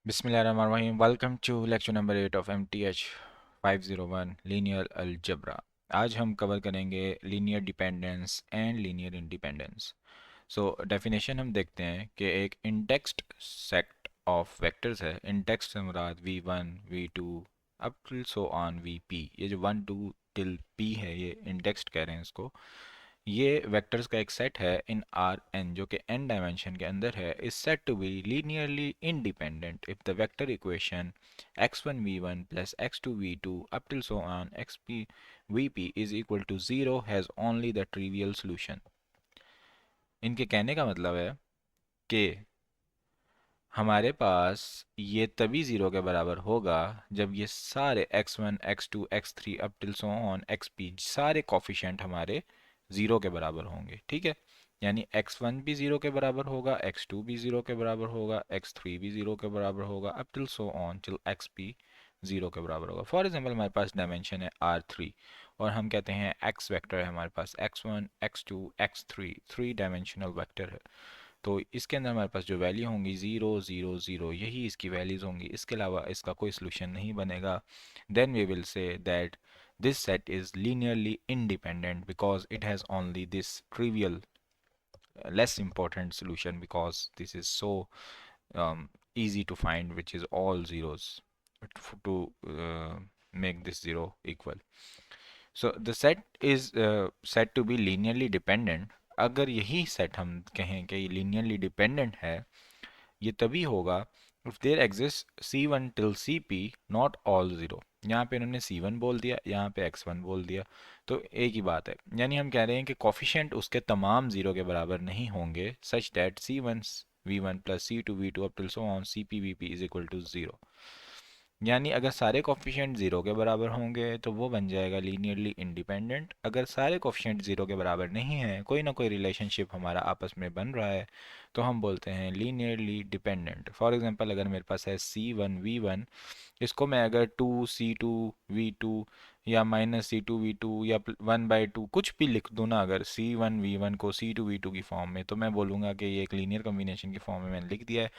Bismillahirrahmanirrahim. Welcome to lecture number 8 of MTH 501 Linear Algebra. आज हम cover करेंगे linear dependence and linear independence. So definition हम देखते हैं कि एक इंडेक्स्ड सेट ऑफ वेक्टर्स है. इंडेक्स्ड से मुराद v1 v2 up till so on vp. ये जो 1 2 टिल p है ये इंडेक्स्ड कह रहे हैं इसको. ये वेक्टर्स का एक सेट है इन आर एन जो कि एन डायमेंशन के अंदर है. Is set to be linearly independent if the vector equation x1 v1 plus x2 v2 up till so on xp vp is equal to 0 has only the trivial solution. इनके कहने का मतलब है कि हमारे पास ये तभी ज़ीरो के बराबर होगा जब ये सारे x1 x2 x3 up till so on xp सारे कॉफिशेंट हमारे ज़ीरो के बराबर होंगे. ठीक है, यानी x1 भी ज़ीरो के बराबर होगा, x2 भी ज़ीरो के बराबर होगा, x3 भी ज़ीरो के बराबर होगा up till so on till xp zero के बराबर होगा. फॉर एग्जांपल हमारे पास डायमेंशन है r3 और हम कहते हैं x वेक्टर है हमारे पास x1 x2 x3 three dimensional vector है. तो इसके अंदर हमारे पास जो वैल्यू होंगी 0 0 0 यही इसकी वैल्यूज़ होंगी, इसके अलावा इसका कोई सोल्यूशन नहीं बनेगा. Then we will say that this set is linearly independent because it has only this trivial less important solution because this is so easy to find, which is all zeros to make this zero equal. So the set is said to be linearly dependent. अगर यही set हम कहें कि ये linearly dependent है, ये तभी होगा if there exists c1 till cp not all zero. यहाँ पे इन्होंने c1 बोल दिया, यहाँ पे x1 बोल दिया, तो एक ही बात है. यानी हम कह रहे हैं कि कोफिशिएंट उसके तमाम ज़ीरो के बराबर नहीं होंगे such that c1 v1 plus c2 v2 up till so on cp vp is equal to 0. यानी अगर सारे कोफिशिएंट ज़ीरो के बराबर होंगे तो वो बन जाएगा लीनियरली इंडिपेंडेंट. अगर सारे कोफिशिएंट ज़ीरो के बराबर नहीं हैं, कोई ना कोई रिलेशनशिप हमारा आपस में बन रहा है, तो हम बोलते हैं लीनियरली डिपेंडेंट. फॉर एग्जांपल अगर मेरे पास है c1 v1, इसको मैं अगर 2c2v2 या -c2v2 या 1/2 कुछ भी लिख दूँ ना, अगर c1v1 को c2v2 की फॉर्म में, तो मैं बोलूँगा कि ये एक लीनियर कम्बिनेशन की फॉर्म में मैंने लिख दिया है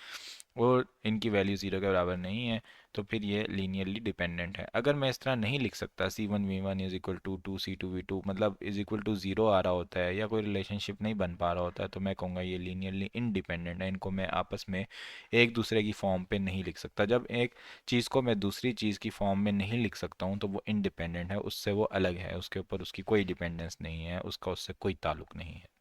और इनकी वैल्यू ज़ीरो के बराबर नहीं है, तो फिर ये लीनियरली डिपेंडेंट है. अगर मैं इस तरह नहीं लिख सकता c1v1 is equal to 2c2v2 मतलब इज इक्वल टू ज़ीरो आ रहा होता है या कोई रिलेशनशिप नहीं बन पा रहा होता है, तो मैं कहूँगा ये लीनियरली इंडिपेंडेंट है. इनको मैं आपस में एक दूसरे की फॉर्म पे नहीं लिख सकता. जब एक चीज़ को मैं दूसरी चीज़ की फॉर्म में नहीं लिख सकता हूँ तो वो इंडिपेंडेंट है, उससे वो अलग है, उसके ऊपर उसकी कोई डिपेंडेंस नहीं है, उसका उससे कोई ताल्लुक नहीं है.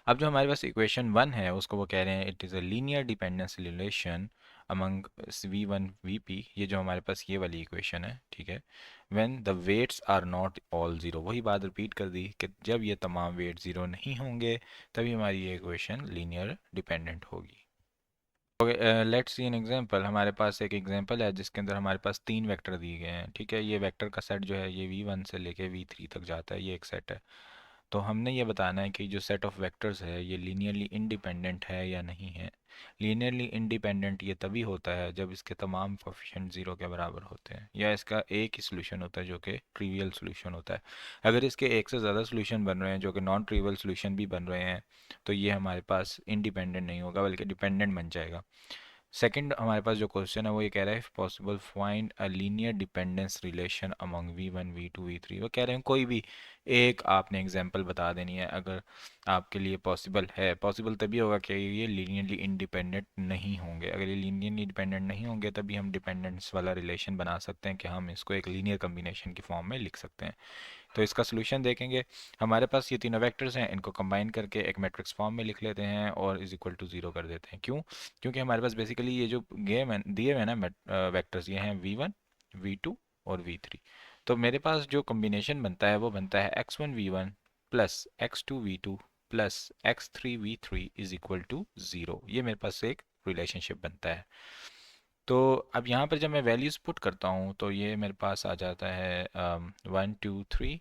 अब जो हमारे पास इक्वेशन वन है उसको वो कह रहे हैं it is a linear dependence relation among v one v p. ये जो हमारे पास ये वाली इक्वेशन है, ठीक है, when the weights are not all zero. वही बात रिपीट कर दी कि जब ये तमाम वेट ज़ीरो नहीं होंगे तभी हमारी ये इक्वेशन लीनियर डिपेंडेंट होगी. Let's see an example. हमारे पास एक एग्जांपल है जिसके अंदर हमारे पास तीन वेक्टर दिए गए हैं. ठीक है, ये वेक्टर का सेट जो है ये v1 से लेके v3 तक जाता है, ये एक सेट है. तो हमने ये बताना है कि जो सेट ऑफ वेक्टर्स है ये लीनियरली इंडिपेंडेंट है या नहीं है. लीनियरली इंडिपेंडेंट ये तभी होता है जब इसके तमाम कोफिशिएंट ज़ीरो के बराबर होते हैं या इसका एक ही सोल्यूशन होता है जो कि ट्रिवियल सोल्यूशन होता है. अगर इसके एक से ज़्यादा सोल्यूशन बन रहे हैं जो कि नॉन ट्रिवियल सोल्यूशन भी बन रहे हैं, तो ये हमारे पास इंडिपेंडेंट नहीं होगा बल्कि डिपेंडेंट बन जाएगा. सेकंड हमारे पास जो क्वेश्चन है वो ये कह रहा है if possible find a linear dependence relation among v1 v2 v3. वो कह रहे हैं कोई भी एक आपने एग्जांपल बता देनी है अगर आपके लिए पॉसिबल है. पॉसिबल तभी होगा कि ये लीनियरली इंडिपेंडेंट नहीं होंगे. अगर ये लीनियरली इंडिपेंडेंट नहीं होंगे तभी हम डिपेंडेंस वाला रिलेशन बना सकते हैं कि हम इसको एक लीनियर कम्बिनेशन की फॉर्म में लिख सकते हैं. तो इसका सोल्यूशन देखेंगे. हमारे पास ये तीनों वेक्टर्स हैं, इनको कंबाइन करके एक मैट्रिक्स फॉर्म में लिख लेते हैं और इज इक्वल टू ज़ीरो कर देते हैं. क्यों? क्योंकि हमारे पास बेसिकली ये जो गेम है दिए हुए हैं ना वेक्टर्स, ये हैं v1 v2 और v3. तो मेरे पास जो कॉम्बिनेशन बनता है वो बनता है x1 v1 plus x2 v2 plus x3 v3 is equal to zero. ये मेरे पास एक रिलेशनशिप बनता है. तो अब यहाँ पर जब मैं वैल्यूज़ पुट करता हूँ तो ये मेरे पास आ जाता है 1 2 3,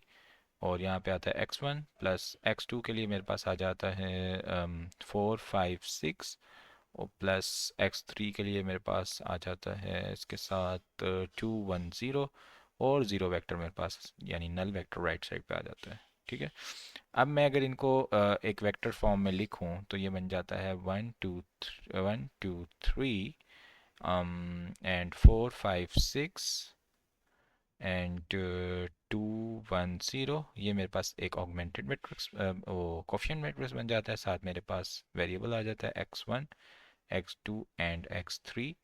और यहाँ पे आता है x1 प्लस x2 के लिए मेरे पास आ जाता है 4 5 6, और प्लस x3 के लिए मेरे पास आ जाता है इसके साथ 2 1 0, और ज़ीरो वेक्टर मेरे पास यानी नल वेक्टर राइट साइड पे आ जाता है. ठीक है, अब मैं अगर इनको एक वेक्टर फॉर्म में लिखूं तो ये बन जाता है 1 2 3 एंड 4 5 6 एंड 2 1 0, ये मेरे पास एक ऑगमेंटेड मैट्रिक्स वो कोफिशिएंट मैट्रिक्स बन जाता है। साथ मेरे पास वेरिएबल आ जाता है x1 x2 एंड x3,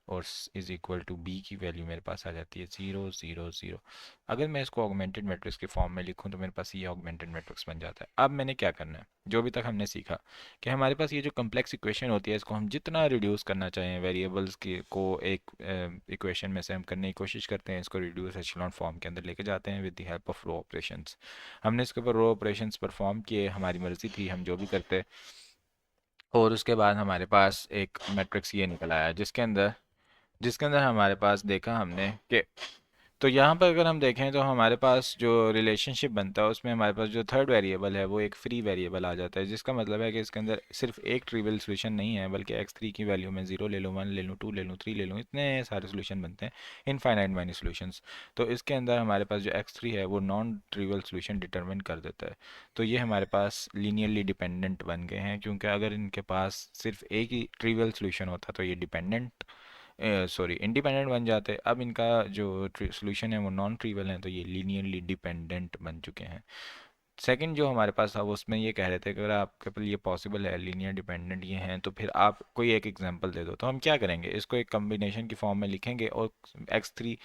और इज इक्वल टू बी की वैल्यू मेरे पास आ जाती है 0 0 0। अगर मैं इसको ऑगमेंटेड मैट्रिक्स के फॉर्म में लिखूं तो मेरे पास ये ऑगमेंटेड मैट्रिक्स बन जाता है। अब मैंने क्या करना है, जो भी तक हमने सीखा कि हमारे पास ये जो कम्प्लेक्स इक्वेशन होती है, इसको हम जितना रिड्यूस करना चाहें वेरिएबल्स की को एक इक्वेशन में से हम करने की कोशिश करते हैं, इसको रिड्यूस एचेलॉन फॉर्म के अंदर लेके जाते हैं with the help of row operations. हमने इसके ऊपर रो ऑपरेशंस परफॉर्म किए, हमारी मर्जी थी हम जो भी करते, और उसके बाद हमारे पास एक मैट्रिक्स ये निकल आया जिसके अंदर हमारे पास देखा हमने कि, तो यहाँ पर अगर हम देखें तो हमारे पास जो रिलेशनशिप बनता है उसमें हमारे पास जो थर्ड वेरिएबल है वो एक फ्री वेरिएबल आ जाता है, जिसका मतलब है कि इसके अंदर सिर्फ एक ट्रिवियल सोल्यूशन नहीं है, बल्कि x3 की वैल्यू में 0 ले लूँ, 1 ले लूँ, 2 ले लूँ, 3 ले लूँ, इतने सारे सोल्यूशन बनते हैं, इनफाइनाइट मैनी सोल्यूशंस। तो इसके अंदर हमारे पास जो x3 है वो नॉन ट्रिवियल सोल्यूशन डिटरमिन कर देता है। तो ये हमारे पास लीनियरली डिपेंडेंट बन गए हैं, क्योंकि अगर इनके पास सिर्फ एक ही ट्रिवियल सोल्यूशन होता तो ये डिपेंडेंट सॉरी इंडिपेंडेंट बन जाते। अब इनका जो सोल्यूशन है वो नॉन ट्रिवियल है, तो ये लीनियरली डिपेंडेंट बन चुके हैं। सेकंड जो हमारे पास था वो उसमें ये कह रहे थे कि अगर आपके पास ये पॉसिबल है, लीनियर डिपेंडेंट ये हैं, तो फिर आप कोई एक एग्जांपल दे दो। तो हम क्या करेंगे, इसको एक कम्बिनेशन की फॉर्म में लिखेंगे और x3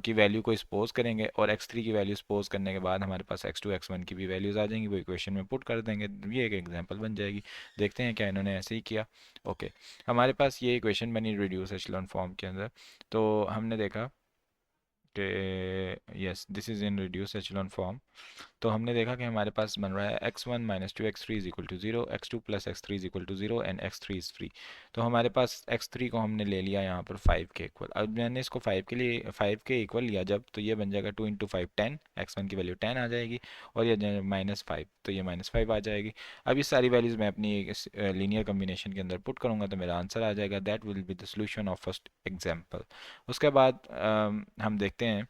की वैल्यू को स्पोज करेंगे, और x3 की वैल्यू स्पोज करने के बाद हमारे पास x2 x1 की भी वैल्यूज़ आ जाएंगी, वो इक्वेशन में पुट कर देंगे, ये एक एग्जांपल बन जाएगी। देखते हैं क्या इन्होंने ऐसे ही किया। ओके, हमारे पास ये इक्वेशन बनी रिड्यूस एचेलॉन फॉर्म के अंदर। तो हमने देखा कि yes this is in reduce echelon form. तो हमने देखा कि हमारे पास बन रहा है x1 minus two x three is equal to zero, x2 plus x three is equal to zero, and x3 is free. तो हमारे पास x3 को हमने ले लिया यहाँ पर 5 के इक्वल। अब मैंने इसको 5 के लिए 5 के इक्वल लिया जब, तो ये बन जाएगा 2 इंटू 5 10, x1 की वैल्यू 10 आ जाएगी, और ये -5 तो ये -5 आ जाएगी। अब ये सारी वैल्यूज़ मैं अपनी लीनियर कम्बिनेशन के अंदर पुट करूँगा तो मेरा आंसर आ जाएगा, that will be the solution of first example. उसके बाद हम देखते हैं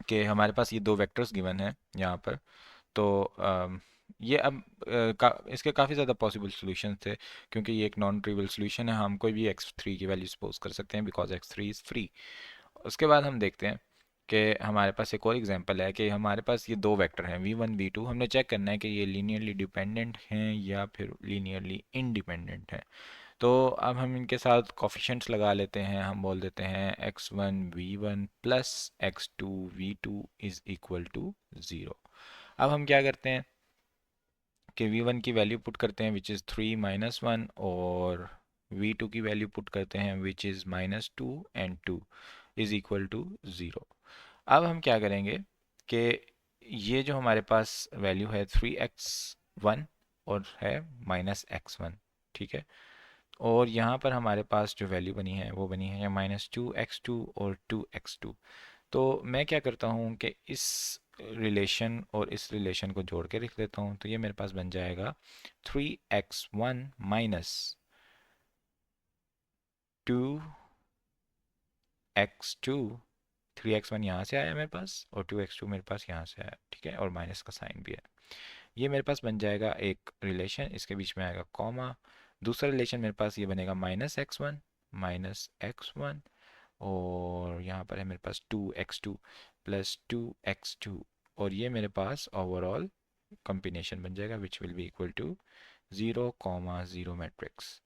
कि हमारे पास ये दो वेक्टर्स गिवन है यहाँ पर। तो ये अब इसके काफ़ी ज़्यादा पॉसिबल सॉल्यूशंस थे, क्योंकि ये एक नॉन ट्रिवियल सॉल्यूशन है, हम कोई भी x3 की वैल्यू सपोज कर सकते हैं बिकॉज x3 इज़ फ्री। उसके बाद हम देखते हैं कि हमारे पास एक और एग्जांपल है कि हमारे पास ये दो वेक्टर हैं v1 v2। हमने चेक करना है कि ये लीनियरली डिपेंडेंट हैं या फिर लीनियरली इंडिपेंडेंट हैं। तो अब हम इनके साथ कोफिशिएंट्स लगा लेते हैं, हम बोल देते हैं x1 v1 plus x2 v2 is equal to 0। अब हम क्या करते हैं कि v1 की वैल्यू पुट करते हैं विच इज़ 3 - 1, और v2 की वैल्यू पुट करते हैं which is -2 and 2 is equal to 0। अब हम क्या करेंगे कि ये जो हमारे पास वैल्यू है 3x1 और है -x1, ठीक है, और यहाँ पर हमारे पास जो वैल्यू बनी है वो बनी है -2x2 और 2x2। तो मैं क्या करता हूँ कि इस रिलेशन और इस रिलेशन को जोड़ के लिख देता हूँ, तो ये मेरे पास बन जाएगा 3x1 माइनस 2x2। 3x1 यहाँ से आया मेरे पास और 2x2 मेरे पास यहाँ से आया, ठीक है, और माइनस का साइन भी है। ये मेरे पास बन जाएगा एक रिलेशन, इसके बीच में आएगा कॉमा। दूसरा रिलेशन मेरे पास ये बनेगा -x1 और यहाँ पर है मेरे पास 2x2 प्लस 2x2, और ये मेरे पास ओवरऑल कॉम्बिनेशन बन जाएगा which will be equal to 0, 0 matrix.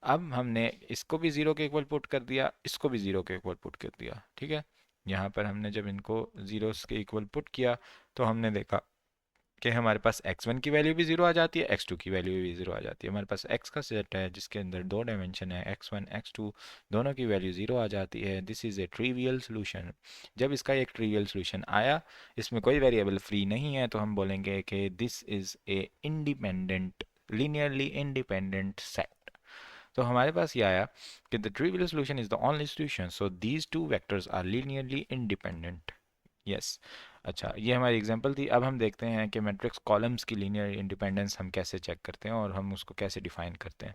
अब हमने इसको भी 0 के इक्वल पुट कर दिया, इसको भी 0 के इक्वल पुट कर दिया, ठीक है। यहाँ पर हमने जब इनको जीरोस के इक्वल पुट किया तो हमने देखा कि हमारे पास x1 की वैल्यू भी 0 आ जाती है, x2 की वैल्यू भी 0 आ जाती है। हमारे पास x का सेट है जिसके अंदर दो डायमेंशन है, x1 x2, दोनों की वैल्यू 0 आ जाती है। This is a trivial solution. जब इसका एक ट्रिवियल सोल्यूशन आया, इसमें कोई वेरिएबल फ्री नहीं है, तो हम बोलेंगे कि this is a independent linearly independent set. तो हमारे पास ये आया कि the trivial solution is the only solution, so these two vectors are linearly independent. Yes. अच्छा, ये हमारी एग्जांपल थी। अब हम देखते हैं कि मैट्रिक्स कॉलम्स की लीनियर इंडिपेंडेंस हम कैसे चेक करते हैं और हम उसको कैसे डिफाइन करते हैं।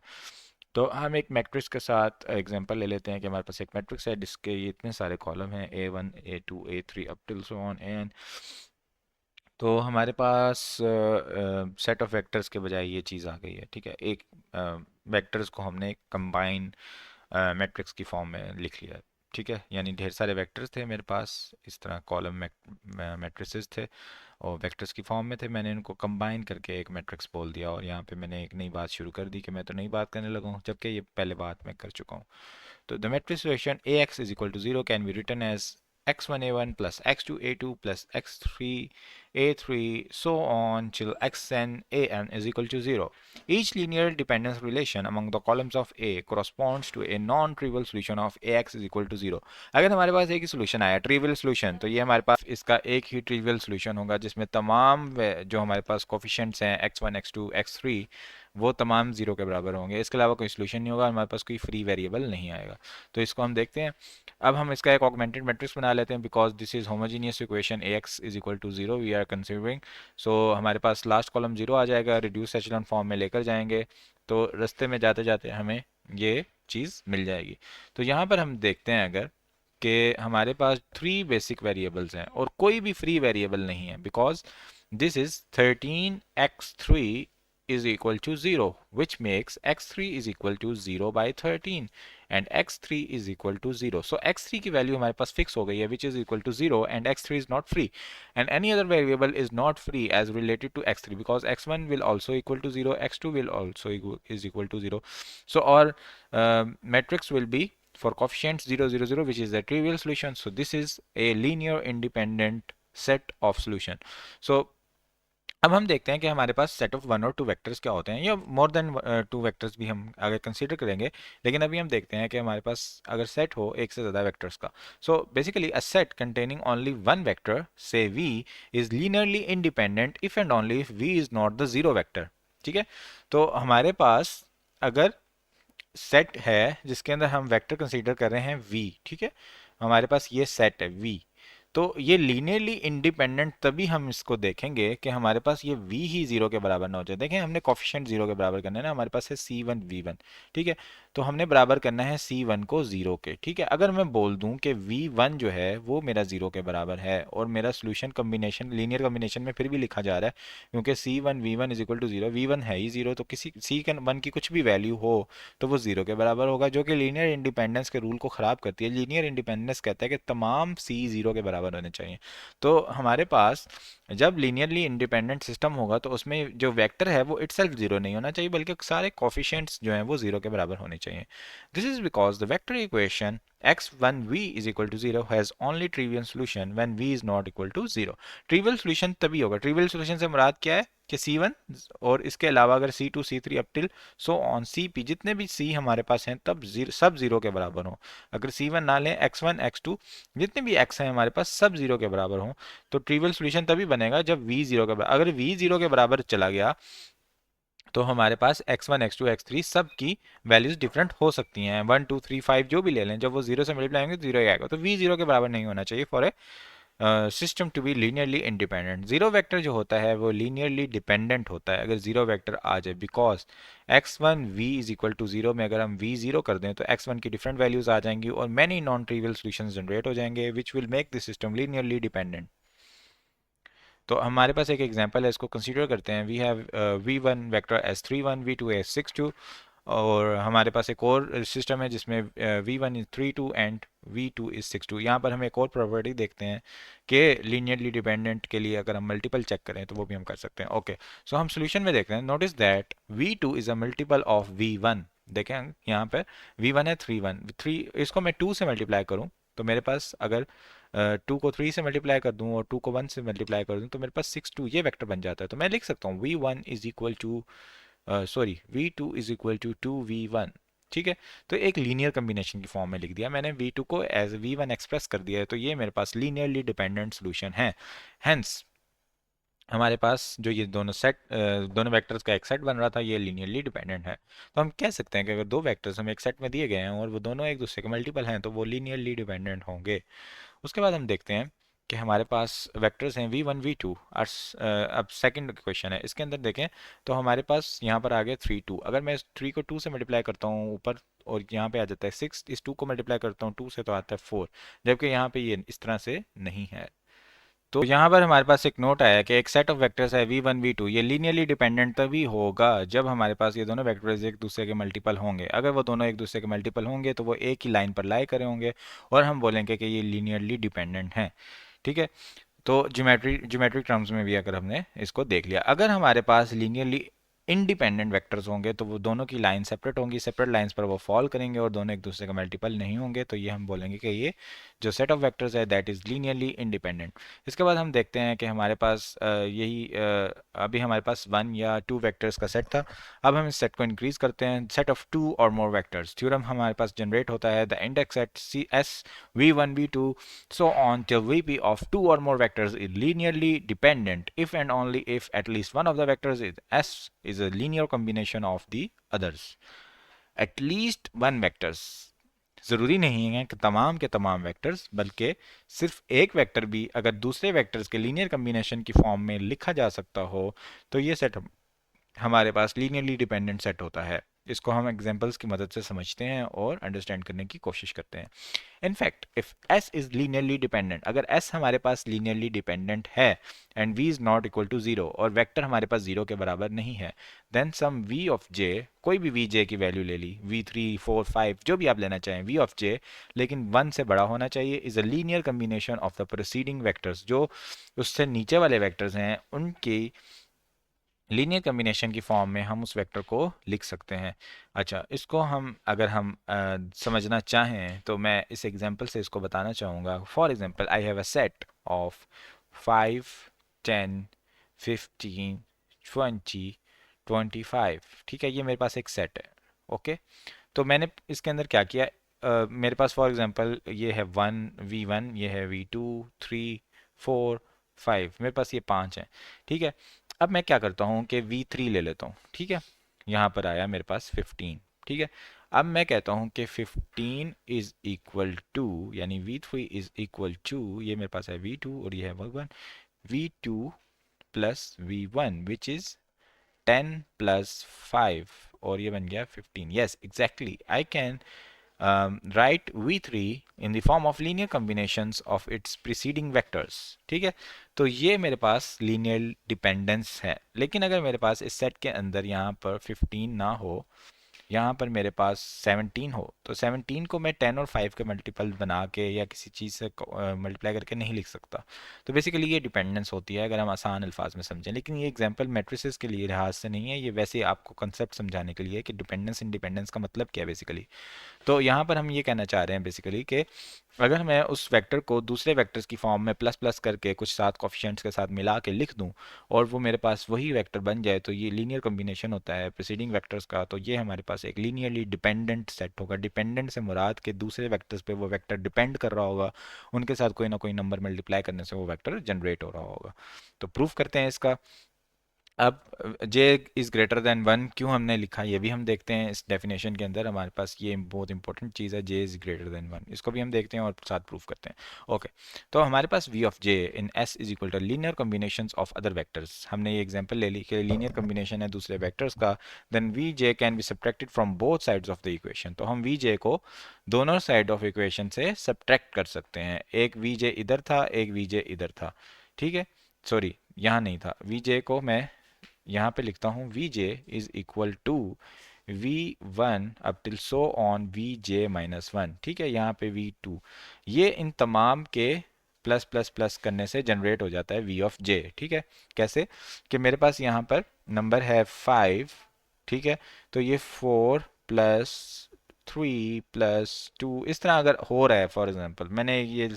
तो हम एक मैट्रिक्स के साथ एग्जांपल ले लेते हैं कि हमारे पास एक मैट्रिक्स है जिसके ये इतने सारे कॉलम हैं A1 A2 A3 up till so on an. तो हमारे पास सेट ऑफ वेक्टर्स के बजाय ये चीज़ आ गई है, ठीक है। एक वेक्टर्स को हमने कंबाइन मैट्रिक्स की फॉर्म में लिख लिया। ठीक है, यानी ढेर सारे वेक्टर्स थे मेरे पास, इस तरह कॉलम मैट्रिसेस थे और वेक्टर्स की फॉर्म में थे, मैंने इनको कंबाइन करके एक मैट्रिक्स बोल दिया और यहाँ पे मैंने एक नई बात शुरू कर दी कि मैं तो नई बात करने लगा हूँ, जबकि ये पहले बात मैं कर चुका हूँ। So the matrix relation AX is equal to 0 can be written as x1 a1 plus x2 a2 plus x3 a3 so on till xn an is equal to 0. Each linear dependence relation among the columns of A corresponds to a non-trivial solution of AX is equal to 0. अगर हमारे पास एक ही solution आया trivial solution, तो ये हमारे पास इसका एक ही trivial solution होगा जिसमें तमाम जो हमारे पास coefficients हैं x1 x2 x3 वो तमाम जीरो के बराबर होंगे, इसके अलावा कोई सोल्यूशन नहीं होगा, हमारे पास कोई फ्री वेरिएबल नहीं आएगा। तो इसको हम देखते हैं। अब हम इसका एक ऑगमेंटेड मैट्रिक्स बना लेते हैं because this is homogeneous equation ax is equal to zero we are considering. So हमारे पास लास्ट कॉलम जीरो आ जाएगा, रिड्यूस एचेलॉन फॉर्म में लेकर जाएंगे तो रास्ते में जाते जाते हमें ये चीज़ मिल जाएगी। तो यहाँ पर हम देखते हैं अगर कि हमारे पास थ्री बेसिक वेरिएबल्स हैं और कोई भी फ्री वेरिएबल नहीं है because this is 13x3 is equal to 0 which makes x3 is equal to 0 by 13 and x3 is equal to 0. So x3 की वैल्यू हमारे पास फिक्स हो गई है which is equal to 0 and x3 is not free and any other variable is not free as related to x3 because x1 will also equal to 0, x2 will also is equal to 0. So our matrix will be for coefficients 0 0 0 which is the trivial solution. So this is a linear independent set of solution. So अब हम देखते हैं कि हमारे पास set of one और two vectors क्या होते हैं या मोर देन टू वेक्टर्स भी हम आगे कंसीडर करेंगे, लेकिन अभी हम देखते हैं कि हमारे पास अगर सेट हो एक से ज़्यादा वेक्टर्स का। So basically a set containing only one vector से v is linearly independent if and only if v is not the zero vector. ठीक है, तो हमारे पास अगर सेट है जिसके अंदर हम वेक्टर कंसीडर कर रहे हैं v, ठीक है, हमारे पास ये सेट है v, तो ये लीनियरली इंडिपेंडेंट तभी हम इसको देखेंगे कि हमारे पास ये v ही जीरो के बराबर ना हो जाए। देखें हमने कोफिशिएंट जीरो के बराबर करना है ना, हमारे पास है c1 v1, ठीक है, तो हमने बराबर करना है c1 को जीरो के। ठीक है, अगर मैं बोल दूं कि v1 जो है वो मेरा जीरो के बराबर है और मेरा सोल्यूशन कम्बिनेशन लीनियर कम्बिनेशन में फिर भी लिखा जा रहा है क्योंकि c1 v1 is equal to zero, v1 है ही जीरो, तो किसी c1 की कुछ भी वैल्यू हो तो वो जीरो के बराबर होगा, जो कि लीनियर इंडिपेंडेंस के रूल को ख़राब करती है। लीनियर इंडिपेंडेंस कहता है कि तमाम सी जीरो के बराबर होने चाहिए। तो हमारे पास जब लीनियरली इंडिपेंडेंट सिस्टम होगा तो उसमें जो वेक्टर है वो इटसेल्फ जीरो नहीं होना चाहिए बल्कि सारे कोफिशिएंट्स जो हैं वो जीरो के बराबर होने चाहिए। This is because the vector equation x1v is equal to 0 has only trivial solution when v is not equal to 0. Trivial solution तभी होगा, ट्रिवियल सोल्यूशन से मुराद क्या है कि C1 और इसके अलावा अगर C2 C3 up till so on CP जितने भी C हमारे पास हैं तब सब जीरो के बराबर हों। अगर C1 ना लें x1 x2 जितने भी x हैं हमारे पास सब जीरो के बराबर हों तो ट्रिवियल सोल्यूशन तभी बनेगा जब v जीरो के बराबर, अगर v जीरो के बराबर चला गया तो हमारे पास x1 x2 x3 सब की वैल्यूज डिफरेंट हो सकती हैं, 1 2 3 5 जो भी ले लें, जब वो जीरो से मल्टीप्लाई होंगे तो जीरो ही आएगा। तो v जीरो के बराबर नहीं होना चाहिए for a system to be linearly independent. Zero vector जो होता है वो लीनियरली डिपेंडेंट होता है अगर जीरो वेक्टर आ जाए because x1 v is equal to zero में अगर हम v जीरो कर दें तो x1 की डिफरेंट वैल्यूज आ जाएंगी और many non trivial solutions generate हो जाएंगे which will make this system linearly dependent. तो हमारे पास एक एग्जांपल है, इसको कंसीडर करते हैं। We have v1 vector s31 v2 s62 और हमारे पास एक और सिस्टम है जिसमें v1 is 32 and v2 is 62। यहाँ पर हम एक और प्रॉपर्टी देखते हैं कि लीनियरली डिपेंडेंट के लिए अगर हम मल्टीपल चेक करें तो वो भी हम कर सकते हैं। ओके, सो हम सोल्यूशन में देखते हैं। Notice that v2 is a multiple of v1। देखें यहाँ पर v1 है 3 इसको मैं 2 से मल्टीप्लाई करूँ तो मेरे पास अगर 2 को 3 से मल्टीप्लाई कर दूं और 2 को 1 से मल्टीप्लाई कर दूं तो मेरे पास 6 2 ये वेक्टर बन जाता है। तो मैं लिख सकता हूँ v1 is equal to v2 is equal to 2v1। ठीक है, तो एक लीनियर कम्बिनेशन की फॉर्म में लिख दिया मैंने, v2 को एज v1 एक्सप्रेस कर दिया है, तो ये मेरे पास लीनियरली डिपेंडेंट सोल्यूशन है। हेंस हमारे पास जो ये दोनों वेक्टर्स का एक सेट बन रहा था ये लीनियरली डिपेंडेंट है। तो हम कह सकते हैं कि अगर दो वेक्टर्स हमें एक सेट में दिए गए हैं और वो दोनों एक दूसरे के मल्टीपल हैं तो वो लीनियरली डिपेंडेंट होंगे। उसके बाद हम देखते हैं कि हमारे पास वेक्टर्स हैं v1 v2। अब सेकंड क्वेश्चन है, इसके अंदर देखें तो हमारे पास यहाँ पर आ गया 3 2। अगर मैं इस 3 को 2 से मल्टीप्लाई करता हूँ ऊपर और यहाँ पे आ जाता है 6, इस 2 को मल्टीप्लाई करता हूँ 2 से तो आता है 4, जबकि यहाँ पे ये इस तरह से नहीं है। तो यहाँ पर हमारे पास एक नोट आया कि एक सेट ऑफ वेक्टर्स है v1 v2, ये लीनियरली डिपेंडेंट तभी होगा जब हमारे पास ये दोनों वेक्टर्स एक दूसरे के मल्टीपल होंगे। अगर वो दोनों एक दूसरे के मल्टीपल होंगे तो वो एक ही लाइन पर लाई करे होंगे और हम बोलेंगे कि ये लीनियरली डिपेंडेंट हैं। ठीक है, तो ज्योमेट्रिक टर्म्स में भी अगर हमने इसको देख लिया, अगर हमारे पास लीनियरली इंडिपेंडेंट वेक्टर्स होंगे तो वो दोनों की लाइन सेपरेट होंगी, सेपरेट लाइंस पर वो फॉल करेंगे और दोनों एक दूसरे का मल्टीपल नहीं होंगे, तो ये हम बोलेंगे कि ये जो सेट ऑफ वेक्टर्स है दैट इज़ लीनियरली इंडिपेंडेंट। इसके बाद हम देखते हैं कि हमारे पास अभी हमारे पास वन या टू वेक्टर्स का सेट था। अब हम इस सेट को इंक्रीज करते हैं, सेट ऑफ टू और मोर वेक्टर्स। थ्योरम हमारे पास जनरेट होता है the index set c s v1 v2 so on till vp of two or more vectors is linearly dependent if and only if at least one of the vectors is s is a linear combination of the others। at least one vectors, ज़रूरी नहीं है कि तमाम के तमाम vectors, बल्कि सिर्फ एक वेक्टर भी अगर दूसरे वेक्टर्स के लीनियर कम्बिनेशन की फॉर्म में लिखा जा सकता हो तो ये सेट हमारे पास लीनियरली डिपेंडेंट सेट होता है। इसको हम एग्जांपल्स की मदद से समझते हैं और अंडरस्टैंड करने की कोशिश करते हैं। In fact, if S is linearly dependent, अगर S हमारे पास linearly dependent है and V is not equal to 0 और वेक्टर हमारे पास 0 के बराबर नहीं है, then some V of J, कोई भी VJ की वैल्यू ले ली, V3, 4, 5 जो भी आप लेना चाहें, V of J लेकिन 1 से बड़ा होना चाहिए, is a linear combination of the preceding vectors, जो उससे नीचे वाले वेक्टर्स हैं उनकी लीनियर कम्बिनेशन की फॉर्म में हम उस वेक्टर को लिख सकते हैं। अच्छा, इसको हम अगर हम समझना चाहें तो मैं इस एग्जांपल से इसको बताना चाहूँगा। For example, I have a set of 5, 10, 15, 20, 25। ठीक है, ये मेरे पास एक सेट है। ओके, तो मैंने इसके अंदर क्या किया, मेरे पास फॉर एग्जांपल ये है v1, ये है v2, 3, 4, 5, मेरे पास ये 5 हैं। ठीक है, अब मैं क्या करता हूँ कि v3 ले लेता हूँ। ठीक है, यहाँ पर आया मेरे पास 15। ठीक है, अब मैं कहता हूँ कि 15 इज इक्वल टू, यानी v3 इज इक्वल टू, ये मेरे पास है v2 और ये है v1, v2 plus v1 which is 10 plus 5 और ये बन गया 15। Yes, exactly, I can write v3 in the form of linear combinations of its preceding vectors। ठीक है, तो ये मेरे पास लीनियर डिपेंडेंस है। लेकिन अगर मेरे पास इस सेट के अंदर यहाँ पर 15 ना हो, यहाँ पर मेरे पास 17 हो, तो 17 को मैं 10 और 5 के मल्टीपल बना के या किसी चीज़ से मल्टीप्लाई करके नहीं लिख सकता। तो बेसिकली ये डिपेंडेंस होती है अगर हम आसान अल्फाज में समझें। लेकिन ये एग्जांपल मैट्रिसेस के लिए लिहाज से नहीं है, ये वैसे आपको कंसेप्ट समझाने के लिए कि डिपेंडेंस इंडिपेंडेंस का मतलब क्या है बेसिकली। तो यहाँ पर हम ये कहना चाह रहे हैं बेसिकली कि अगर मैं उस वेक्टर को दूसरे वेक्टर्स की फॉर्म में प्लस प्लस करके कुछ साथ कोफिशिएंट्स के साथ मिला के लिख दूं और वो मेरे पास वही वेक्टर बन जाए, तो ये लीनियर कॉम्बिनेशन होता है प्रीसीडिंग वेक्टर्स का। तो ये हमारे पास एक लीनियरली डिपेंडेंट सेट होगा। डिपेंडेंट से मुराद के दूसरे वेक्टर्स पे वो वेक्टर डिपेंड कर रहा होगा, उनके साथ कोई ना कोई नंबर मल्टीप्लाई करने से वो वेक्टर जनरेट हो रहा होगा। तो प्रूफ करते हैं इसका। अब j इज़ ग्रेटर देन 1 क्यों हमने लिखा, ये भी हम देखते हैं। इस डेफिनेशन के अंदर हमारे पास ये बहुत इंपॉर्टेंट चीज़ है, j इज़ ग्रेटर देन 1, इसको भी हम देखते हैं और साथ प्रूफ करते हैं। ओके, तो हमारे पास v of j in s is equal to linear combination of other vectors. हमने ये एग्जांपल ले ली कि लीनियर कॉम्बिनेशन है दूसरे वेक्टर्स का, then v j can be subtracted from both sides of the equation. तो हम वी जे को दोनों साइड ऑफ इक्वेशन से सब्ट्रैक्ट कर सकते हैं। एक वी जे इधर था, एक वी जे इधर था। ठीक है, सॉरी यहाँ नहीं था, वी जे को मैं यहाँ पे लिखता हूँ v j is equal to v1 up till so on vj minus 1। ठीक है, यहाँ पे v2, ये इन तमाम के प्लस प्लस प्लस करने से जनरेट हो जाता है v ऑफ j। ठीक है, कैसे कि मेरे पास यहाँ पर नंबर है 5। ठीक है, तो ये 4 प्लस 3 प्लस 2 इस तरह अगर हो रहा है, फॉर एग्जांपल मैंने ये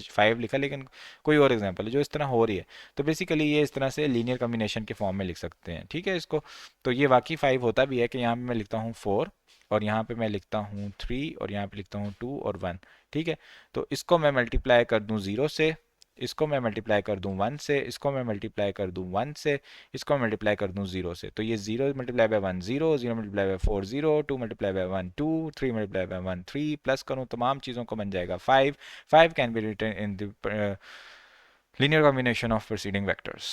5 लिखा लेकिन कोई और एग्जांपल है जो इस तरह हो रही है, तो बेसिकली ये इस तरह से लीनियर कॉम्बिनेशन के फॉर्म में लिख सकते हैं। ठीक है, इसको तो ये वाकई 5 होता भी है कि यहाँ पे मैं लिखता हूँ 4 और यहाँ पे मैं लिखता हूँ 3 और यहाँ पे लिखता हूँ 2 और 1। ठीक है, तो इसको मैं मल्टीप्लाई कर दूँ 0 से, इसको मैं मल्टीप्लाई कर दूँ 1 से, इसको मैं मल्टीप्लाई कर दूँ 1 से, इसको मल्टीप्लाई कर दूँ 0 से, तो ये 0 multiply by 1 0, 0 multiply by 4 0, 2 multiply by 1 2, 3 multiply by 1 3, plus करूँ तमाम चीज़ों को बन जाएगा 5। 5 can be written in the linear combination of preceding vectors.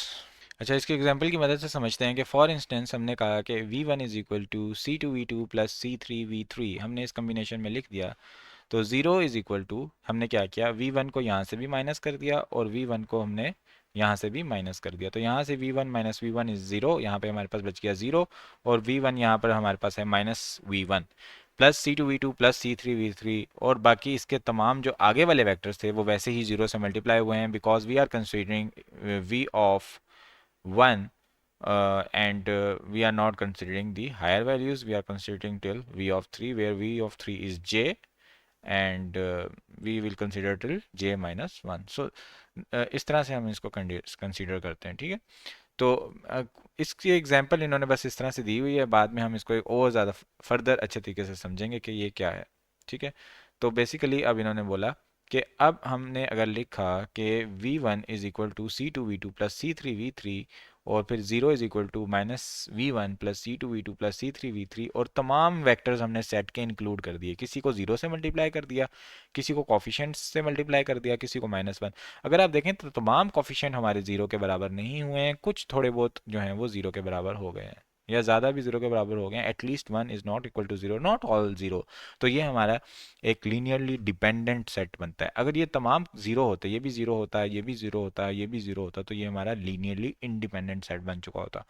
अच्छा, इसके एग्जांपल की मदद से समझते हैं कि फॉर इंस्टेंस हमने कहा कि v1 is equal to c2v2 plus c3v3, हमने इस कॉम्बिनेशन में लिख दिया। तो 0 इज इक्वल टू हमने क्या किया, v1 को यहाँ से भी माइनस कर दिया और v1 को हमने यहाँ से भी माइनस कर दिया, तो यहाँ से v1 minus v one is zero, यहाँ पे हमारे पास बच गया ज़ीरो, और v1 यहाँ पर हमारे पास है minus v1 plus c2v2 plus c3v3, और बाकी इसके तमाम जो आगे वाले वेक्टर्स थे वो वैसे ही ज़ीरो से मल्टीप्लाई हुए हैं, because we are considering v of 1 and we are not considering the higher values, we are considering till v of 3 where v of 3 is j, and we will consider till j minus 1. So इस तरह से हम इसको consider करते हैं, ठीक है। तो इसकी एग्जांपल इन्होंने बस इस तरह से दी हुई है, बाद में हम इसको एक और ज़्यादा फर्दर अच्छे तरीके से समझेंगे कि ये क्या है, ठीक है। तो बेसिकली अब इन्होंने बोला कि अब हमने अगर लिखा कि v1 is equal to c2v2 plus c3v3, और फिर 0 is equal to minus v1 plus c2v2 plus c3v3, और तमाम वेक्टर्स हमने सेट के इंक्लूड कर दिए, किसी को 0 से मल्टीप्लाई कर दिया, किसी को कॉफिशेंट से मल्टीप्लाई कर दिया, किसी को -1। अगर आप देखें तो तमाम कॉफिशेंट हमारे 0 के बराबर नहीं हुए हैं, कुछ थोड़े बहुत जो हैं वो 0 के बराबर हो गए हैं, या ज़्यादा भी 0 के बराबर हो गए हैं, at least one is not equal to 0, not all 0। तो ये हमारा एक लीनियरली डिपेंडेंट सेट बनता है। अगर ये तमाम 0 होते, ये भी 0 होता है, ये भी 0 होता है, ये भी 0 होता, तो ये हमारा लीनियरली इंडिपेंडेंट सेट बन चुका होता।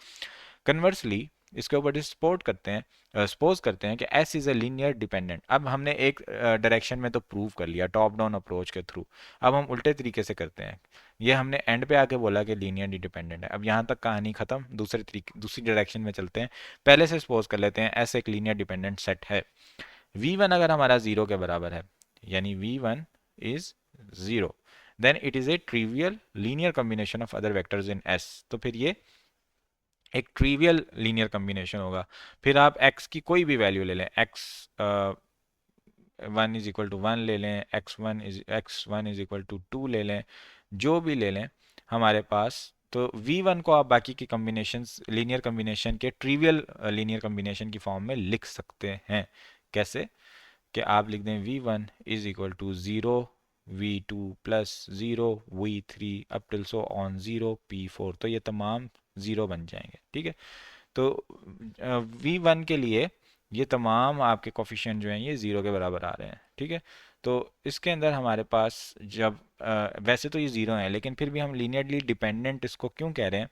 कन्वर्सली इसके ऊपर सपोर्ट करते हैं, सपोज करते हैं कि S is a linear dependent. अब हमने एक डायरेक्शन में तो प्रूव कर लिया टॉप डाउन अप्रोच के थ्रू, अब हम उल्टे तरीके से करते हैं। ये हमने एंड पे आके बोला कि लीनियरली डिपेंडेंट है, अब यहाँ तक कहानी खत्म, दूसरे तरीके दूसरी डायरेक्शन में चलते हैं। पहले से सपोज कर लेते हैं एस एक लीनियर डिपेंडेंट सेट है। v1 अगर हमारा 0 के बराबर है, यानी v1 is 0, then it is a trivial linear combination of other vectors in s। तो फिर ये एक ट्रिवियल लीनियर कॉम्बिनेशन होगा। फिर आप x की कोई भी वैल्यू ले लें, x1 इज इक्वल टू 1 ले लें, x1 इज इक्वल टू 2 ले लें, जो भी ले लें हमारे पास, तो v1 को आप बाकी की कॉम्बिनेशन लीनियर कॉम्बिनेशन के ट्रिवियल लीनियर कॉम्बिनेशन की फॉर्म में लिख सकते हैं। कैसे? कि आप लिख दें v1 is equal to 0 v2 plus 0 v3 up till so on 0 p4, तो ये तमाम 0 बन जाएंगे, ठीक है। तो v1 के लिए ये तमाम आपके कोफिशिएंट जो हैं ये 0 के बराबर आ रहे हैं, ठीक है। तो इसके अंदर हमारे पास जब वैसे तो ये 0 है, लेकिन फिर भी हम लीनियरली डिपेंडेंट इसको क्यों कह रहे हैं?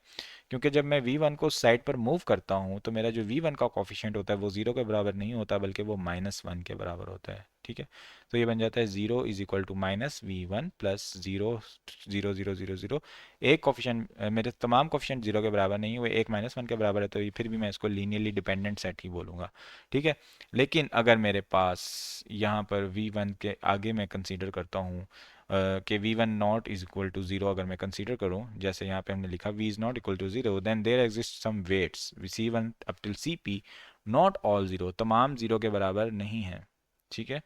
क्योंकि जब मैं v1 को साइड पर मूव करता हूँ तो मेरा जो v1 का कोफिशिएंट होता है वो 0 के बराबर नहीं होता, बल्कि वो -1 के बराबर होता है, ठीक है। तो ये बन जाता है 0 is equal to minus v1 plus 0 0 0 0 0। एक कोफिशिएंट, मेरे तमाम कोफिशिएंट 0 के बराबर नहीं हुए, एक -1 के बराबर है, तो ये फिर भी मैं इसको लीनियरली डिपेंडेंट सेट ही बोलूँगा, ठीक है। लेकिन अगर मेरे पास यहाँ पर v1 के आगे मैं कंसीडर करता हूँ कि v1 not is equal to 0, अगर मैं कंसीडर करूँ, जैसे यहाँ पे हमने लिखा v is not equal to 0, then there exist some weights c1 up till cp, not all 0, तमाम 0 के बराबर नहीं है, ठीक है।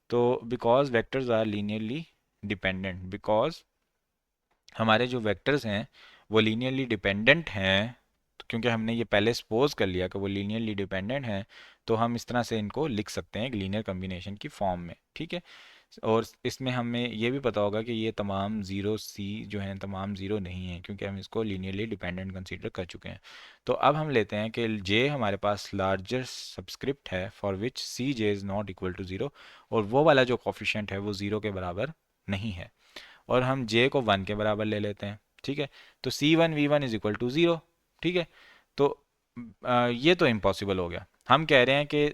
तो because vectors are linearly dependent, because हमारे जो वेक्टर्स हैं वो लीनियरली डिपेंडेंट हैं, तो क्योंकि हमने ये पहले सपोज कर लिया कि वो लीनियरली डिपेंडेंट हैं, तो हम इस तरह से इनको लिख सकते हैं एक लीनियर कॉम्बिनेशन की फॉर्म में, ठीक है। और इसमें हमें ये भी पता होगा कि ये तमाम ज़ीरो सी जो हैं तमाम ज़ीरो नहीं हैं, क्योंकि हम इसको लीनियरली डिपेंडेंट कंसीडर कर चुके हैं। तो अब हम लेते हैं कि जे हमारे पास लार्जर सबस्क्रिप्ट है for which c j is not equal to zero, और वो वाला जो कॉफिशेंट है वो ज़ीरो के बराबर नहीं है, और हम j को 1 के बराबर ले लेते हैं, ठीक है। तो c1 v1 is equal to 0, ठीक है। तो ये तो इम्पॉसिबल हो गया। हम कह रहे हैं कि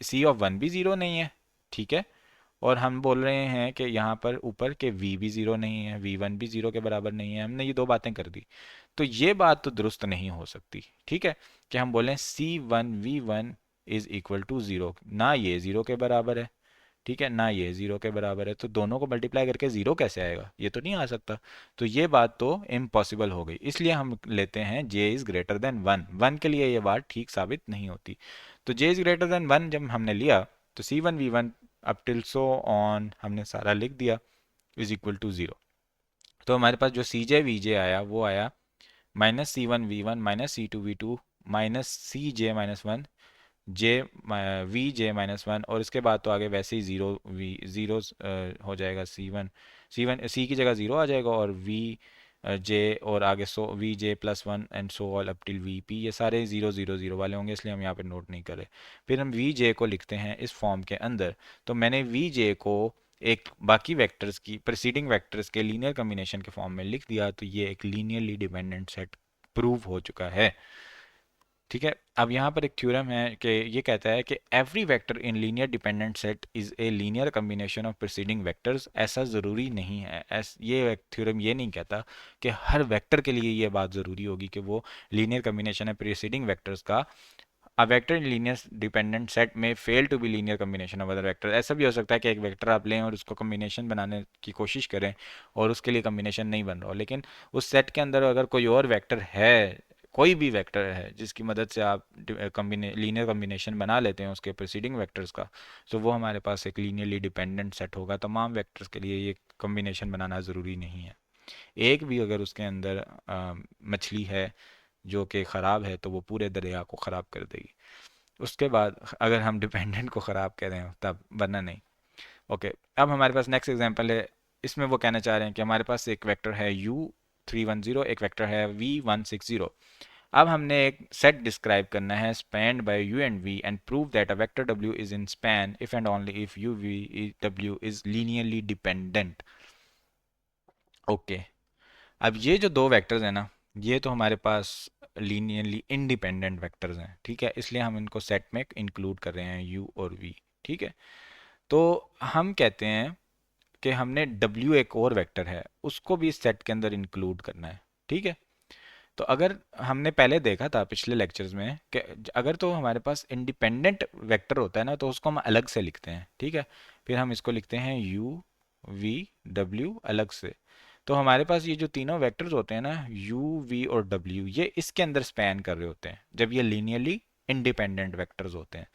c ऑफ 1 भी 0 नहीं है, ठीक है, और हम बोल रहे हैं कि यहाँ पर ऊपर के v भी 0 नहीं है, v1 भी 0 के बराबर नहीं है, हमने ये दो बातें कर दी। तो ये बात तो दुरुस्त नहीं हो सकती, ठीक है, कि हम बोलें c1v1 इज इक्वल टू 0, ना ये 0 के बराबर है, ठीक है, ना ये 0 के बराबर है, तो दोनों को मल्टीप्लाई करके 0 कैसे आएगा? ये तो नहीं आ सकता। तो ये बात तो इम्पॉसिबल हो गई, इसलिए हम लेते हैं j इज़ ग्रेटर देन 1। 1 के लिए ये बात ठीक साबित नहीं होती। तो j इज़ ग्रेटर देन 1 जब हमने लिया तो c1v1 up till so on हमने सारा लिख दिया इज इक्वल टू 0। तो हमारे पास जो cj आया वो आया -c1v1 -c2v2 -cj-1 जे v j-1, और इसके बाद तो आगे वैसे ही ज़ीरो हो जाएगा, सी की जगह ज़ीरो आ जाएगा, और जे और आगे v j+1 and so all up till vp, ये सारे 0 0 0 वाले होंगे, इसलिए हम यहाँ पे नोट नहीं कर रहे। फिर हम v j को लिखते हैं इस फॉर्म के अंदर। तो मैंने v j को एक बाकी वेक्टर्स की प्रीसीडिंग वेक्टर्स के लीनियर कम्बिनेशन के फॉर्म में लिख दिया तो ये एक लीनियरली डिपेंडेंट सेट प्रूव हो चुका है। ठीक है, अब यहाँ पर एक थ्योरम है कि ये कहता है कि every vector in linear dependent set is a linear combination of preceding vectors. ऐसा ज़रूरी नहीं है, ये थ्योरम ये नहीं कहता कि हर वेक्टर के लिए ये बात ज़रूरी होगी कि वो लीनियर कम्बिनेशन है प्रीसीडिंग वेक्टर्स का। A vector in linear dependent set may fail to be linear combination of other vectors। ऐसा भी हो सकता है कि एक वेक्टर आप लें और उसको कम्बिनेशन बनाने की कोशिश करें और उसके लिए कम्बिनेशन नहीं बन रहा हो, लेकिन उस सेट के अंदर अगर कोई और वेक्टर है, कोई भी वेक्टर है जिसकी मदद से आप लीनियर कम्बिनेशन बना लेते हैं उसके प्रीसीडिंग वेक्टर्स का, तो वो हमारे पास एक लीनियरली डिपेंडेंट सेट होगा। तमाम वेक्टर्स के लिए ये कम्बिनेशन बनाना ज़रूरी नहीं है। एक भी अगर उसके अंदर मछली है जो कि ख़राब है तो वो पूरे दरिया को ख़राब कर देगी। उसके बाद अगर हम डिपेंडेंट को ख़राब कह रहे हो तब, वरना नहीं। ओके, अब हमारे पास नेक्स्ट एग्जांपल है। इसमें वो कहना चाह रहे हैं कि हमारे पास एक वेक्टर है u310, एक वेक्टर है v160। अब हमने एक सेट डिस्क्राइब करना है spanned by u and v and prove that a vector w is in span if and only if u v w is linearly dependent. Okay, अब ये जो दो वेक्टर्स हैं ना, ये तो हमारे पास लीनियरली इंडिपेंडेंट वेक्टर्स हैं। ठीक है, इसलिए हम इनको सेट में इंक्लूड कर रहे हैं u और v। ठीक है, तो हम कहते हैं कि हमने w एक और वेक्टर है उसको भी इस सेट के अंदर इंक्लूड करना है। ठीक है, तो अगर हमने पहले देखा था पिछले लेक्चर्स में कि अगर तो हमारे पास इंडिपेंडेंट वेक्टर होता है ना तो उसको हम अलग से लिखते हैं। ठीक है, फिर हम इसको लिखते हैं u v w अलग से। तो हमारे पास ये जो तीनों वेक्टर्स होते हैं ना u v और w, ये इसके अंदर स्पैन कर रहे होते हैं जब ये लीनियरली इंडिपेंडेंट वेक्टर्स होते हैं।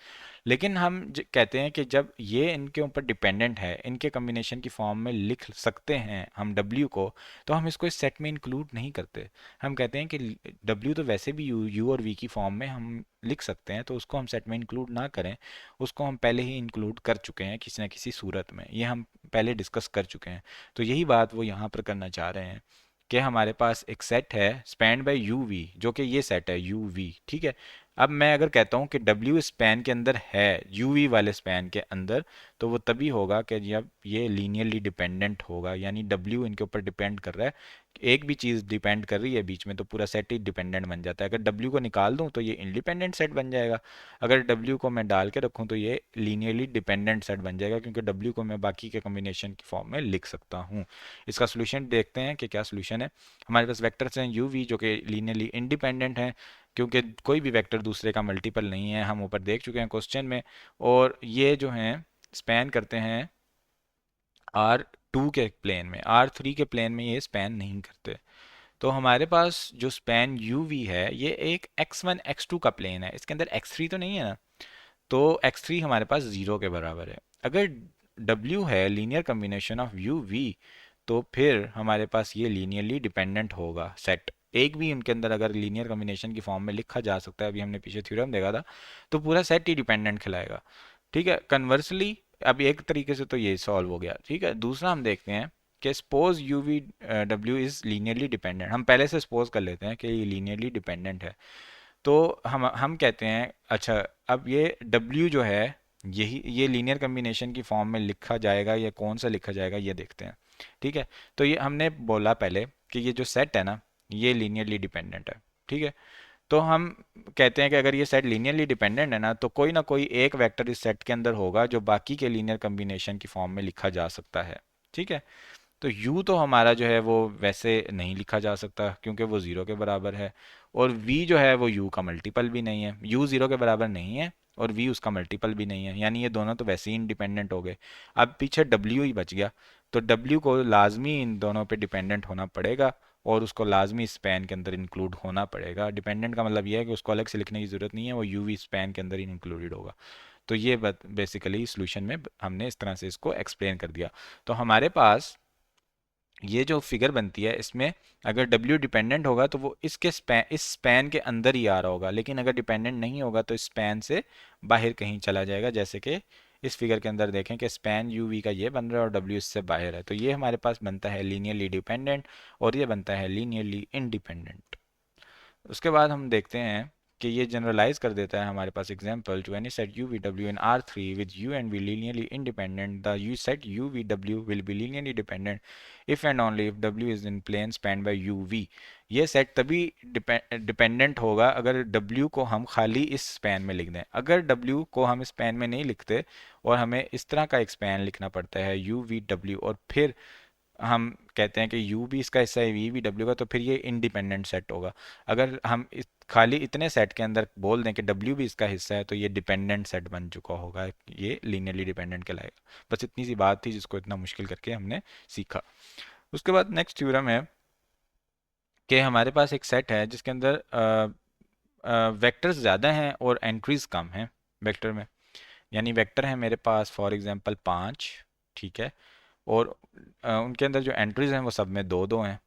लेकिन हम कहते हैं कि जब ये इनके ऊपर डिपेंडेंट है, इनके कम्बिनेशन की फॉर्म में लिख सकते हैं हम W को, तो हम इसको इस सेट में इंक्लूड नहीं करते। हम कहते हैं कि W तो वैसे भी U और V की फॉर्म में हम लिख सकते हैं, तो उसको हम सेट में इंक्लूड ना करें। उसको हम पहले ही इंक्लूड कर चुके हैं किसी न किसी सूरत में, ये हम पहले डिस्कस कर चुके हैं। तो यही बात वो यहाँ पर करना चाह रहे हैं कि हमारे पास एक सेट है स्पैन्ड बाय यू वी, जो कि ये सेट है यू वी। ठीक है, अब मैं अगर कहता हूँ कि W स्पैन के अंदर है UV वाले स्पैन के अंदर, तो वो तभी होगा कि जब ये लीनियरली डिपेंडेंट होगा, यानी W इनके ऊपर डिपेंड कर रहा है। एक भी चीज़ डिपेंड कर रही है बीच में तो पूरा सेट ही डिपेंडेंट बन जाता है। अगर W को निकाल दूँ तो ये इंडिपेंडेंट सेट बन जाएगा, अगर W को मैं डाल के रखूँ तो ये लीनियरली डिपेंडेंट सेट बन जाएगा, क्योंकि W को मैं बाकी के कम्बिनेशन की फॉर्म में लिख सकता हूँ। इसका सोल्यूशन देखते हैं कि क्या सोल्यूशन है। हमारे पास वेक्टर्स हैं UV जो कि लीनियरली इंडिपेंडेंट हैं, क्योंकि कोई भी वेक्टर दूसरे का मल्टीपल नहीं है, हम ऊपर देख चुके हैं क्वेश्चन में। और ये जो हैं स्पैन करते हैं R2 के प्लेन में, R3 के प्लेन में ये स्पैन नहीं करते। तो हमारे पास जो स्पैन UV है ये एक x1 x2 का प्लेन है, इसके अंदर x3 तो नहीं है ना, तो x3 हमारे पास 0 के बराबर है। अगर W है लीनियर कम्बिनेशन ऑफ UV, तो फिर हमारे पास ये लीनियरली डिपेंडेंट होगा सेट। एक भी उनके अंदर अगर लीनियर कम्बिनेशन की फॉर्म में लिखा जा सकता है, अभी हमने पीछे थ्योरम देखा था, तो पूरा सेट ही डिपेंडेंट खिलाएगा। ठीक है, कन्वर्सली अब एक तरीके से तो ये सॉल्व हो गया। ठीक है, दूसरा हम देखते हैं कि suppose you V W is linearly dependent. हम पहले से सपोज कर लेते हैं कि ये लीनियरली डिपेंडेंट है। तो हम कहते हैं अच्छा, अब ये W जो है यही ये लीनियर कम्बिनेशन की फॉर्म में लिखा जाएगा या कौन सा लिखा जाएगा ये देखते हैं। ठीक है, तो ये हमने बोला पहले कि ये जो सेट है ना ये लीनियरली डिपेंडेंट है। ठीक है, तो हम कहते हैं कि अगर ये सेट लीनियरली डिपेंडेंट है ना कोई एक वेक्टर इस सेट के अंदर होगा जो बाकी के लीनियर कम्बिनेशन की फॉर्म में लिखा जा सकता है। ठीक है, तो u तो हमारा जो है वो वैसे नहीं लिखा जा सकता क्योंकि वो ज़ीरो के बराबर है, और v जो है वो u का मल्टीपल भी नहीं है। u ज़ीरो के बराबर नहीं है और v उसका मल्टीपल भी नहीं है, यानी ये दोनों तो वैसे ही इंडिपेंडेंट हो गए। अब पीछे w ही बच गया, तो w को लाजमी इन दोनों पे डिपेंडेंट होना पड़ेगा और उसको लाजमी स्पैन के अंदर इंक्लूड होना पड़ेगा। डिपेंडेंट का मतलब ये है कि उसको अलग से लिखने की ज़रूरत नहीं है, वो u v स्पैन के अंदर ही इंक्लूडेड होगा। तो ये बेसिकली सॉल्यूशन में हमने इस तरह से इसको एक्सप्लेन कर दिया। तो हमारे पास ये जो फिगर बनती है इसमें अगर W डिपेंडेंट होगा तो वो इस स्पैन के अंदर ही आ रहा होगा, लेकिन अगर डिपेंडेंट नहीं होगा तो स्पैन से बाहर कहीं चला जाएगा। जैसे कि इस फिगर के अंदर देखें कि स्पैन UV का ये बन रहा है और W इससे बाहर है, तो ये हमारे पास बनता है लीनियरली डिपेंडेंट और ये बनता है लीनियरली इंडिपेंडेंट। उसके बाद हम देखते हैं कि ये जनरलाइज कर देता है हमारे पास example two any set u v w in R3 with u and v linearly independent, the u set u v w will be linearly dependent if and only if w is in plane spanned by u v। ये set तभी dependent होगा अगर w को हम खाली इस span में लिख दें। अगर w को हम स्पैन में नहीं लिखते और हमें इस तरह का एक स्पैन लिखना पड़ता है u v w, और फिर हम कहते हैं कि u भी इसका हिस्सा है v भी w का, तो फिर ये इंडिपेंडेंट सेट होगा। अगर हम खाली इतने सेट के अंदर बोल दें कि w भी इसका हिस्सा है तो ये डिपेंडेंट सेट बन चुका होगा, ये लीनियरली डिपेंडेंट कहलाएगा। बस इतनी सी बात थी जिसको इतना मुश्किल करके हमने सीखा। उसके बाद नेक्स्ट थ्योरम है कि हमारे पास एक सेट है जिसके अंदर वेक्टर्स ज़्यादा हैं और एंट्रीज कम हैं वेक्टर में। यानी वेक्टर है मेरे पास फॉर एग्जांपल 5, ठीक है, और उनके अंदर जो एंट्रीज हैं वो सब में दो दो हैं,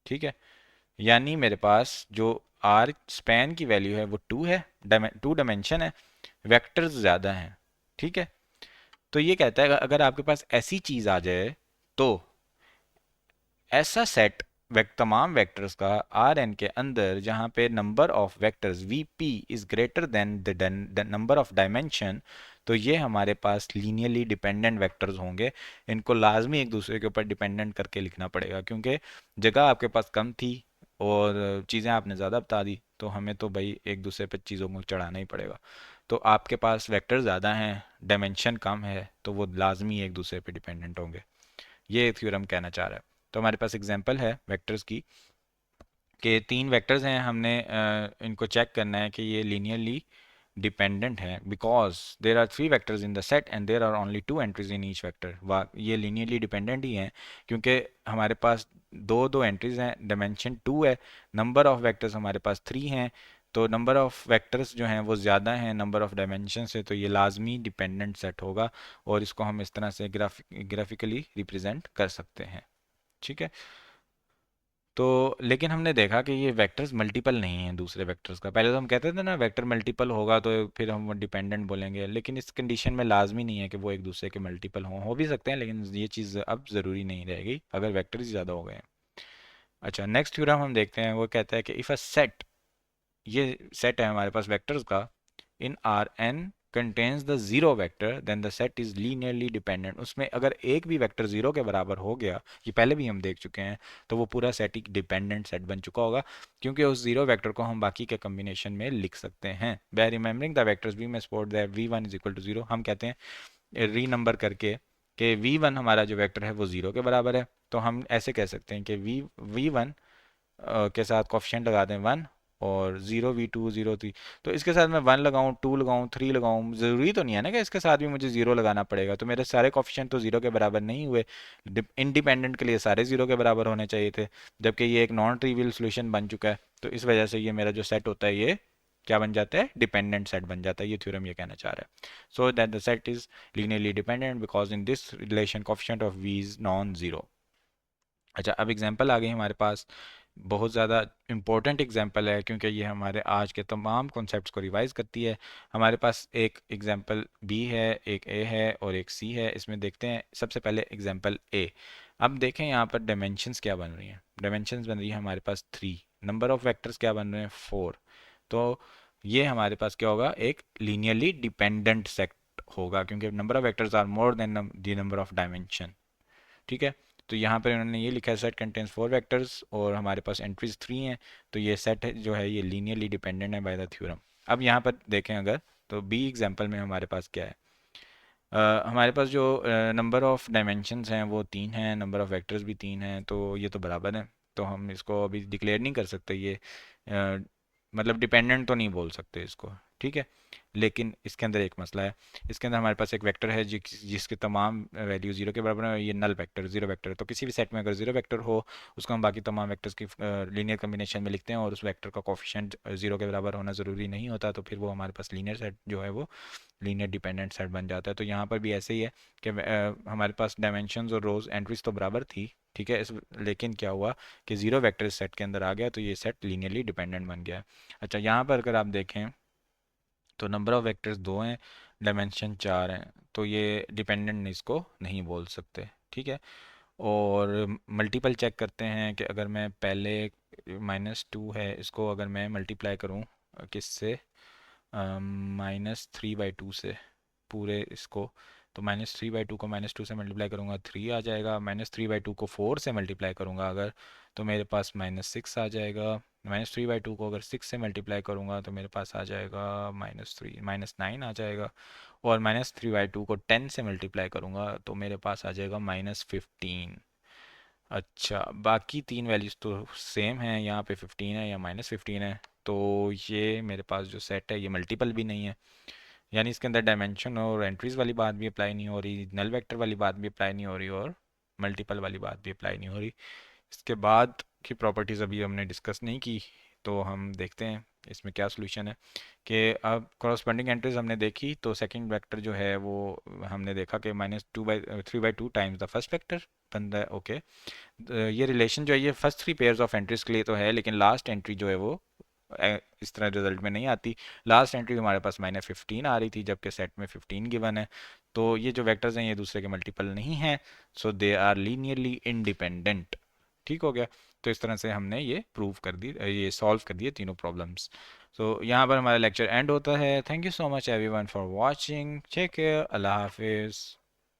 ठीक है। यानी मेरे पास जो आर स्पैन की वैल्यू है वो 2 है, 2 डायमेंशन है, वेक्टर्स ज़्यादा हैं, ठीक है। तो ये कहता है अगर आपके पास ऐसी चीज़ आ जाए तो ऐसा सेट तमाम वेक्टर्स का आर एन के अंदर जहाँ पे number of vectors V P is greater than the number of dimension, तो ये हमारे पास लीनियरली डिपेंडेंट वेक्टर्स होंगे। इनको लाजमी एक दूसरे के ऊपर डिपेंडेंट करके लिखना पड़ेगा क्योंकि जगह आपके पास कम थी और चीज़ें आपने ज़्यादा बता दी, तो हमें तो भाई एक दूसरे पर चीज़ों को चढ़ाना ही पड़ेगा। तो आपके पास वेक्टर ज़्यादा हैं, डायमेंशन कम है, तो वो लाजमी एक दूसरे पे डिपेंडेंट होंगे। ये थ्योरम कहना चाह रहा है। तो हमारे पास एग्जांपल है वेक्टर्स की कि 3 वेक्टर्स हैं, हमने इनको चेक करना है कि ये लीनियरली डिपेंडेंट है because there are 3 vectors in the set and there are only 2 entries in each vector. वाह, ये लीनियरली डिपेंडेंट ही हैं क्योंकि हमारे पास दो दो एंट्रीज हैं, डायमेंशन 2 है, नंबर ऑफ वेक्टर्स हमारे पास 3 हैं, तो नंबर ऑफ वेक्टर्स जो हैं वो ज़्यादा हैं नंबर ऑफ डायमेंशन से, तो ये लाजमी डिपेंडेंट सेट होगा और इसको हम इस तरह से ग्राफिकली रिप्रेजेंट कर सकते हैं, ठीक है। तो लेकिन हमने देखा कि ये वेक्टर्स मल्टीपल नहीं हैं दूसरे वेक्टर्स का। पहले तो हम कहते थे ना वेक्टर मल्टीपल होगा तो फिर हम डिपेंडेंट बोलेंगे, लेकिन इस कंडीशन में लाजमी नहीं है कि वो एक दूसरे के मल्टीपल हों, हो भी सकते हैं लेकिन ये चीज़ अब ज़रूरी नहीं रहेगी अगर वेक्टर्स ज़्यादा हो गए हैं। अच्छा, नेक्स्ट थ्योरम हम देखते हैं, वो कहता है कि इफ़ अ सेट, ये सेट है हमारे पास वेक्टर्स का, in R n contains the zero vector then the set is linearly dependent. उसमें अगर एक भी वेक्टर जीरो के बराबर हो गया, ये पहले भी हम देख चुके हैं, तो वो पूरा सेट ही डिपेंडेंट सेट बन चुका होगा क्योंकि उस जीरो वेक्टर को हम बाकी के कम्बिनेशन में लिख सकते हैं। By remembering the vectors v में support that v one is equal to zero, हम कहते हैं री नंबर करके कि वी वन हमारा जो वेक्टर है वो जीरो के बराबर है, तो हम ऐसे कह सकते हैं कि वी वन के साथ कॉफिशेंट लगा दें 1 और 0 v2 0 3, तो इसके साथ मैं 1 लगाऊं, 2 लगाऊं, 3 लगाऊं, ज़रूरी तो नहीं है ना कि इसके साथ भी मुझे 0 लगाना पड़ेगा, तो मेरे सारे कॉफिशेंट तो 0 के बराबर नहीं हुए। इंडिपेंडेंट के लिए सारे 0 के बराबर होने चाहिए थे, जबकि ये एक नॉन ट्रिवियल सोल्यूशन बन चुका है, तो इस वजह से ये मेरा जो सेट होता है ये क्या बन जाता है, डिपेंडेंट सेट बन जाता है। ये थ्योरम ये कहना चाह रहा है, so that the set is linearly dependent because in this relation coefficient of v is non zero. अच्छा, अब एग्जांपल आ गई हमारे पास, बहुत ज़्यादा इम्पोर्टेंट एग्जांपल है क्योंकि ये हमारे आज के तमाम कॉन्सेप्ट्स को रिवाइज करती है। हमारे पास एक एग्जांपल बी है, एक ए है और एक सी है। इसमें देखते हैं सबसे पहले एग्जांपल ए। अब देखें यहाँ पर डायमेंशंस क्या बन रही हैं। डायमेंशंस बन रही है हमारे पास 3, नंबर ऑफ वेक्टर्स क्या बन रहे हैं 4, तो ये हमारे पास क्या होगा, एक लीनियरली डिपेंडेंट सेट होगा क्योंकि number of vectors are more than the number of dimension, ठीक है। तो यहाँ पर उन्होंने ये लिखा है सेट कंटेन्स 4 वेक्टर्स और हमारे पास एंट्रीज 3 हैं, तो ये सेट है जो है ये लीनियरली डिपेंडेंट है बाय द थ्योरम। अब यहाँ पर देखें अगर, तो बी एग्जांपल में हमारे पास क्या है, हमारे पास जो नंबर ऑफ डायमेंशंस हैं वो 3 हैं, नंबर ऑफ वेक्टर्स भी 3 हैं, तो ये तो बराबर है, तो हम इसको अभी डिक्लेयर नहीं कर सकते, ये मतलब डिपेंडेंट तो नहीं बोल सकते इसको, ठीक है। लेकिन इसके अंदर एक मसला है, इसके अंदर हमारे पास एक वेक्टर है जिसके तमाम वैल्यू जीरो के बराबर है, ये नल वेक्टर जीरो वेक्टर है, तो किसी भी सेट में अगर जीरो वेक्टर हो उसको हम बाकी तमाम वेक्टर्स की लीनियर कम्बिनेशन में लिखते हैं और उस वेक्टर का कोफिशिएंट जीरो के बराबर होना ज़रूरी नहीं होता, तो फिर वो हमारे पास लीनियर सेट जो है वो लीनियर डिपेंडेंट सेट बन जाता है। तो यहाँ पर भी ऐसे ही है कि हमारे पास डायमेंशंस और रोज एंट्रीज तो बराबर थी, ठीक है, इस लेकिन क्या हुआ कि जीरो वेक्टर इस सेट के अंदर आ गया तो ये सेट लीनियरली डिपेंडेंट बन गया है। अच्छा, यहाँ पर अगर आप देखें तो नंबर ऑफ वेक्टर्स 2 हैं, डायमेंशन 4 हैं, तो ये डिपेंडेंट इसको नहीं बोल सकते, ठीक है। और मल्टीपल चेक करते हैं कि अगर मैं पहले -2 है इसको अगर मैं मल्टीप्लाई करूं किससे, -3/2 से पूरे इसको। तो -3/2 को -2 से मल्टीप्लाई करूँगा 3 आ जाएगा, -3/2 को 4 से मल्टीप्लाई करूँगा अगर, तो मेरे पास -6 आ जाएगा। -3/2 को अगर 6 से मल्टीप्लाई करूँगा तो मेरे पास आ जाएगा -9 आ जाएगा। और -3/2 को 10 से मल्टीप्लाई करूँगा तो मेरे पास आ जाएगा -15। अच्छा, बाकी तीन वैल्यूज़ तो सेम हैं, यहाँ पे 15 है या -15 है। तो ये मेरे पास जो सेट है ये मल्टीपल भी नहीं है, यानी इसके अंदर डायमेंशन और एंट्रीज वाली बात भी अप्लाई नहीं हो रही, नल वेक्टर वाली बात भी अप्लाई नहीं हो रही, और मल्टीपल वाली बात भी अप्लाई नहीं हो रही। इसके बाद की प्रॉपर्टीज़ अभी हमने डिस्कस नहीं की, तो हम देखते हैं इसमें क्या सोल्यूशन है। कि अब कॉरस्पॉन्डिंग एंट्रीज हमने देखी, तो सेकंड वेक्टर जो है वो हमने देखा कि -3/2 टाइम्स द फर्स्ट वेक्टर बनता है। ओके, ये रिलेशन जो है ये फर्स्ट 3 पेयर्स ऑफ एंट्रीज के लिए तो है, लेकिन लास्ट एंट्री जो है वो इस तरह रिजल्ट में नहीं आती। लास्ट एंट्री हमारे पास -15 आ रही थी, जबकि सेट में 15 गिवन है। तो ये जो वेक्टर्स हैं ये दूसरे के मल्टीपल नहीं हैं, सो दे आर लीनियरली इंडिपेंडेंट। ठीक हो गया। तो इस तरह से हमने ये प्रूव कर दी, ये सॉल्व कर दिए तीनों प्रॉब्लम्स। सो यहाँ पर हमारा लेक्चर एंड होता है। Thank you so much everyone for watching. Take care. अल्लाह हाफिज़।